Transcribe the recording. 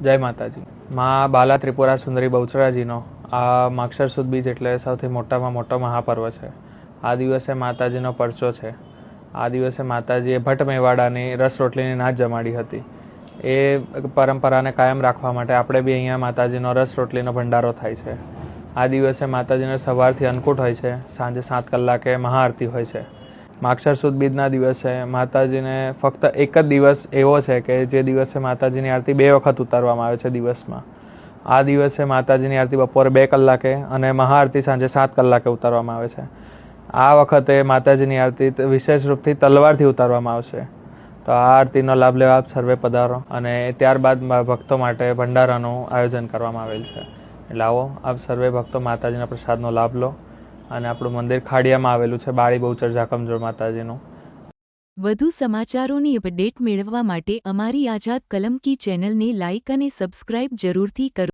જય માતાજી। માં બાલા ત્રિપુરા સુંદરી બહુચરાજીનો આ માગશર સુદ બીજ એટલે સૌથી મોટામાં મોટો મહાપર્વ છે। આ દિવસે માતાજીનો પરચો છે। આ દિવસે માતાજીએ ભટ્ટ મેવાડાની રસ રોટલીની નાચ જમાડી હતી। એ પરંપરાને કાયમ રાખવા માટે આપણે બી અહીંયા માતાજીનો રસ રોટલીનો ભંડારો થાય છે। આ દિવસે માતાજીને સવારથી અન્નકૂટ હોય છે, સાંજે 7 કલાકે મહાઆરતી હોય છે। માગશર સુદ બીજના દિવસે માતાજીને ફક્ત એક જ દિવસ એવો છે કે જે દિવસે માતાજીની આરતી 2 વખત ઉતારવામાં આવે છે દિવસમાં। આ દિવસે માતાજીની આરતી બપોરે 2 કલાકે અને મહાઆરતી સાંજે 7 કલાકે ઉતારવામાં આવે છે। આ વખતે માતાજીની આરતી વિશેષ રૂપથી તલવારથી ઉતારવામાં આવશે। તો આ આરતીનો લાભ લેવા આપ સર્વે પધારો અને ત્યારબાદ ભક્તો માટે ભંડારાનું આયોજન કરવામાં આવેલ છે। એટલે આવો આપ સર્વે ભક્તો માતાજીના પ્રસાદનો લાભ લો। અને આપણું મંદિર ખાડિયામાં આવેલું છે, બાળી બહુચર જાખમજોડ માતાજીનું। વધુ સમાચારોની અપડેટ મેળવવા માટે અમારી આઝાદ કલમ કી ચેનલને લાઇક અને સબસ્ક્રાઇબ જરૂરથી કરો।